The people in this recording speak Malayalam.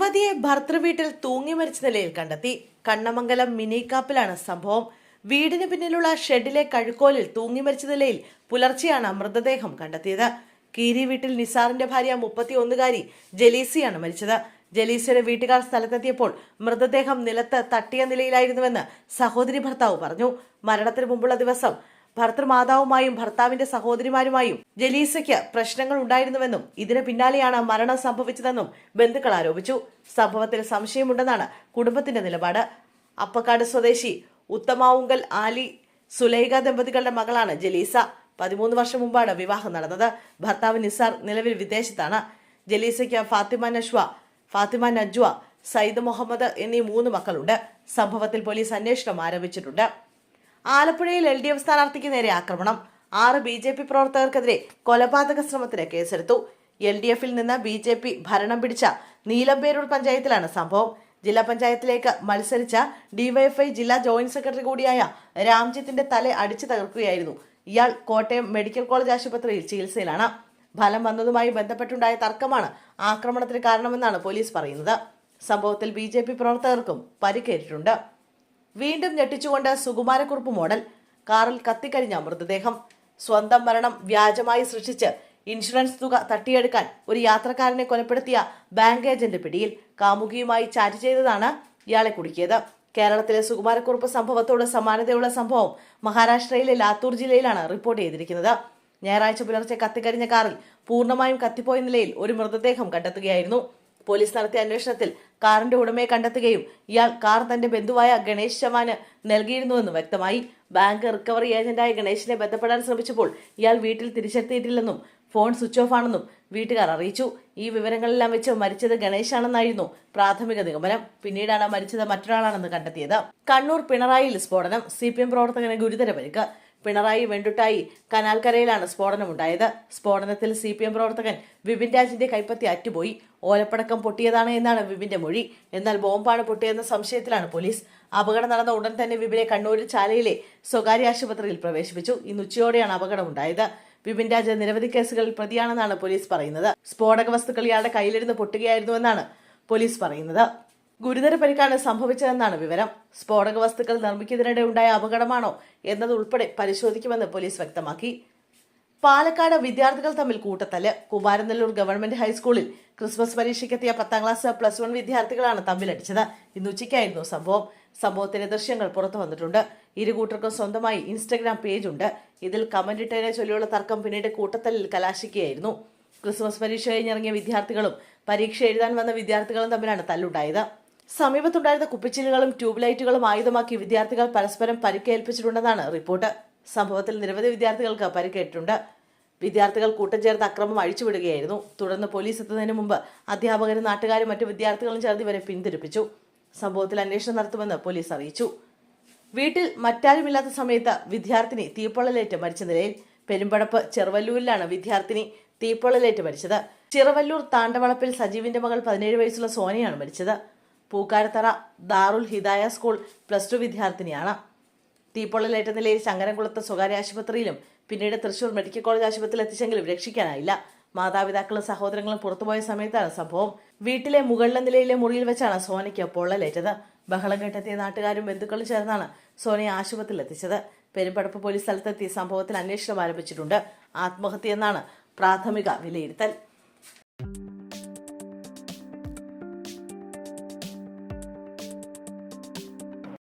യുവതിയെ ഭർതൃവീട്ടിൽ തൂങ്ങി മരിച്ച നിലയിൽ കണ്ടെത്തി. കണ്ണമംഗലം മിനിക്കാപ്പിലാണ് സംഭവം. വീടിന് പിന്നിലുള്ള ഷെഡിലെ കഴുക്കോലിൽ തൂങ്ങി മരിച്ച നിലയിൽ പുലർച്ചെയാണ് മൃതദേഹം കണ്ടെത്തിയത്. കീരി വീട്ടിൽ നിസാറിന്റെ ഭാര്യ 31-കാരി ജലീസിയാണ് മരിച്ചത്. ജലീസിയുടെ വീട്ടുകാർ സ്ഥലത്തെത്തിയപ്പോൾ മൃതദേഹം നിലത്ത് തട്ടിയ നിലയിലായിരുന്നുവെന്ന് സഹോദരി ഭർത്താവ് പറഞ്ഞു. മരണത്തിന് മുമ്പുള്ള ദിവസം ഭർത്തൃമാതാവുമായും ഭർത്താവിന്റെ സഹോദരിമാരുമായും ജലീസയ്ക്ക് പ്രശ്നങ്ങൾ ഉണ്ടായിരുന്നുവെന്നും ഇതിന് പിന്നാലെയാണ് മരണം സംഭവിച്ചതെന്നും ബന്ധുക്കൾ ആരോപിച്ചു. സംഭവത്തിൽ സംശയമുണ്ടെന്നാണ് കുടുംബത്തിന്റെ നിലപാട്. അപ്പക്കാട് സ്വദേശി ഉത്തമാവുങ്കൽ ആലി സുലൈഖ ദമ്പതികളുടെ മകളാണ് ജലീസ. 13 വർഷം മുമ്പാണ് വിവാഹം നടന്നത്. ഭർത്താവ് നിസാർ നിലവിൽ വിദേശത്താണ്. ജലീസയ്ക്ക് ഫാത്തിമ നജ്വ, സയ്യിദ് മുഹമ്മദ് എന്നീ 3 മക്കളുണ്ട്. സംഭവത്തിൽ പോലീസ് അന്വേഷണം ആരംഭിച്ചിട്ടുണ്ട്. ആലപ്പുഴയിൽ LDF സ്ഥാനാർത്ഥിക്ക് നേരെ ആക്രമണം. 6 BJP പ്രവർത്തകർക്കെതിരെ കൊലപാതക ശ്രമത്തിന് കേസെടുത്തു. LDF-ൽ നിന്ന് BJP ഭരണം പിടിച്ച നീലമ്പേരൂർ പഞ്ചായത്തിലാണ് സംഭവം. ജില്ലാ പഞ്ചായത്തിലേക്ക് മത്സരിച്ച DYFI ജില്ലാ ജോയിന്റ് സെക്രട്ടറി കൂടിയായ രാംജിത്തിന്റെ തല അടിച്ചു തകർക്കുകയായിരുന്നു. ഇയാൾ കോട്ടയം മെഡിക്കൽ കോളേജ് ആശുപത്രിയിൽ ചികിത്സയിലാണ്. ഫലം വന്നതുമായി ബന്ധപ്പെട്ടുണ്ടായ തർക്കമാണ് ആക്രമണത്തിന് കാരണമെന്നാണ് പോലീസ് പറയുന്നത്. സംഭവത്തിൽ BJP പ്രവർത്തകർക്കും പരിക്കേറ്റിട്ടുണ്ട്. വീണ്ടും ഞെട്ടിച്ചുകൊണ്ട് സുകുമാരക്കുറുപ്പ് മോഡൽ കാറിൽ കത്തിക്കരിഞ്ഞ മൃതദേഹം. സ്വന്തം മരണം വ്യാജമായി സൃഷ്ടിച്ച് ഇൻഷുറൻസ് തുക തട്ടിയെടുക്കാൻ ഒരു യാത്രക്കാരനെ കൊലപ്പെടുത്തിയ ബാങ്ക് ഏജന്റ് പിടിയിൽ. കാമുകിയുമായി ചാറ്റ് ചെയ്തതാണ് ഇയാളെ കുടുക്കിയത്. കേരളത്തിലെ സുകുമാരക്കുറുപ്പ് സംഭവത്തോട് സമാനതയുള്ള സംഭവം മഹാരാഷ്ട്രയിലെ ലാത്തൂർ ജില്ലയിലാണ് റിപ്പോർട്ട് ചെയ്തിരിക്കുന്നത്. ഞായറാഴ്ച പുലർച്ചെ കത്തിക്കരിഞ്ഞ കാറിൽ പൂർണ്ണമായും കത്തിപ്പോയ നിലയിൽ ഒരു മൃതദേഹം കണ്ടെത്തുകയായിരുന്നു. പോലീസ് നടത്തിയ അന്വേഷണത്തിൽ കാറിന്റെ ഉടമയെ കണ്ടെത്തുകയും ഇയാൾ കാർ തന്റെ ബന്ധുവായ ഗണേഷ് ചവാന് നൽകിയിരുന്നുവെന്നും വ്യക്തമായി. ബാങ്ക് റിക്കവറി ഏജന്റായ ഗണേഷിനെ ബന്ധപ്പെടാൻ ശ്രമിച്ചപ്പോൾ ഇയാൾ വീട്ടിൽ തിരിച്ചെത്തിയിട്ടില്ലെന്നും ഫോൺ സ്വിച്ച് ഓഫ് ആണെന്നും വീട്ടുകാർ അറിയിച്ചു. ഈ വിവരങ്ങളെല്ലാം വെച്ച് മരിച്ചത് ഗണേശാണെന്നായിരുന്നു പ്രാഥമിക നിഗമനം. പിന്നീടാണ് മരിച്ചത് മറ്റൊരാളാണെന്ന് കണ്ടെത്തിയത്. കണ്ണൂർ പിണറായിയിൽ സ്ഫോടനം. CPM പ്രവർത്തകന് ഗുരുതര പരിക്ക്. പിണറായി വെണ്ടുട്ടായി കനാൽക്കരയിലാണ് സ്ഫോടനമുണ്ടായത്. സ്ഫോടനത്തിൽ CPM പ്രവർത്തകൻ വിപിൻ രാജിന്റെ കൈപ്പത്തി അറ്റുപോയി. ഓലപ്പടക്കം പൊട്ടിയതാണ് എന്നാണ് വിപിന്റെ മൊഴി. എന്നാൽ ബോംബാണ് പൊട്ടിയെന്ന സംശയത്തിലാണ് പോലീസ്. അപകടം നടന്ന ഉടൻ തന്നെ വിപിനെ കണ്ണൂരിൽ ചാലയിലെ സ്വകാര്യ ആശുപത്രിയിൽ പ്രവേശിപ്പിച്ചു. ഇന്ന് ഉച്ചയോടെയാണ് അപകടമുണ്ടായത്. വിപിൻ രാജ് നിരവധി കേസുകളിൽ പ്രതിയാണെന്നാണ് പോലീസ് പറയുന്നത്. സ്ഫോടക വസ്തുക്കൾ ഇയാളുടെ കയ്യിലിരുന്ന് പൊട്ടുകയായിരുന്നുവെന്നാണ് പോലീസ് പറയുന്നത്. ഗുരുതര പരിക്കാണ് സംഭവിച്ചതെന്നാണ് വിവരം. സ്ഫോടക വസ്തുക്കൾ നിർമ്മിക്കുന്നതിനിടെ ഉണ്ടായ അപകടമാണോ എന്നതുൾപ്പെടെ പരിശോധിക്കുമെന്ന് പോലീസ് വ്യക്തമാക്കി. പാലക്കാട് വിദ്യാർത്ഥികൾ തമ്മിൽ കൂട്ടത്തല്ല്. കുമാരനെല്ലൂർ ഗവൺമെന്റ് ഹൈസ്കൂളിൽ ക്രിസ്മസ് പരീക്ഷയ്ക്കെത്തിയ 10ാം ക്ലാസ് +1 വിദ്യാർത്ഥികളാണ് തമ്മിലടിച്ചത്. ഇന്ന് ഉച്ചയ്ക്കായിരുന്നു സംഭവം. സംഭവത്തിന്റെ ദൃശ്യങ്ങൾ പുറത്തു വന്നിട്ടുണ്ട്. ഇരു കൂട്ടർക്കും സ്വന്തമായി ഇൻസ്റ്റഗ്രാം പേജ് ഉണ്ട്. ഇതിൽ കമന്റ് ഇട്ടതിനെ ചൊല്ലിയുള്ള തർക്കം പിന്നീട് കൂട്ടത്തല്ലിൽ കലാശിക്കുകയായിരുന്നു. ക്രിസ്മസ് പരീക്ഷ കഴിഞ്ഞിറങ്ങിയ വിദ്യാർത്ഥികളും പരീക്ഷ എഴുതാൻ വന്ന വിദ്യാർത്ഥികളും തമ്മിലാണ് തല്ലുണ്ടായത്. സമീപത്തുണ്ടായിരുന്ന കുപ്പിച്ചില്ലുകളും ട്യൂബ് ലൈറ്റുകളും ആയുധമാക്കി വിദ്യാർത്ഥികൾ പരസ്പരം പരിക്കേൽപ്പിച്ചിട്ടുണ്ടെന്നാണ് റിപ്പോർട്ട്. സംഭവത്തിൽ നിരവധി വിദ്യാർത്ഥികൾക്ക് പരിക്കേറ്റിട്ടുണ്ട്. വിദ്യാർത്ഥികൾ കൂട്ടം ചേർത്ത് അക്രമം അഴിച്ചുവിടുകയായിരുന്നു. തുടർന്ന് പോലീസ് എത്തുന്നതിന് മുമ്പ് അധ്യാപകരും നാട്ടുകാരും മറ്റു വിദ്യാർത്ഥികളും ചേർന്ന് ഇവരെ പിന്തിരിപ്പിച്ചു. സംഭവത്തിൽ അന്വേഷണം നടത്തുമെന്ന് പോലീസ് അറിയിച്ചു. വീട്ടിൽ മറ്റാരുമില്ലാത്ത സമയത്ത് വിദ്യാർത്ഥിനി തീപ്പൊള്ളലേറ്റ് മരിച്ച നിലയിൽ. പെരുമ്പടപ്പ് ചെറുവല്ലൂരിലാണ് വിദ്യാർത്ഥിനി തീപ്പൊള്ളലേറ്റ് മരിച്ചത്. ചിറവല്ലൂർ താണ്ടവളപ്പിൽ സജീവിന്റെ മകൾ 17 വയസ്സുള്ള സോനയാണ് മരിച്ചത്. പൂക്കാരത്തറ ദാറുൽ ഹിദായ സ്കൂൾ +2 വിദ്യാർത്ഥിനിയാണ്. തീപ്പൊള്ളലേറ്റ നിലയിൽ ചങ്ങരംകുളത്ത് സ്വകാര്യ ആശുപത്രിയിലും പിന്നീട് തൃശൂർ മെഡിക്കൽ കോളേജ് ആശുപത്രിയിൽ എത്തിച്ചെങ്കിലും രക്ഷിക്കാനായില്ല. മാതാപിതാക്കളും സഹോദരങ്ങളും പുറത്തുപോയ സമയത്താണ് സംഭവം. വീട്ടിലെ മുകളിലെ നിലയിലെ മുറിയിൽ വെച്ചാണ് സോനയ്ക്ക് പൊള്ളലേറ്റത്. ബഹളം കെട്ടെത്തിയ നാട്ടുകാരും ബന്ധുക്കളും ചേർന്നാണ് സോനയെ ആശുപത്രിയിൽ എത്തിച്ചത്. പെരുമ്പടപ്പ് പോലീസ് സ്ഥലത്തെത്തി സംഭവത്തിൽ അന്വേഷണം ആരംഭിച്ചിട്ടുണ്ട്. ആത്മഹത്യയെന്നാണ് പ്രാഥമിക വിലയിരുത്തൽ.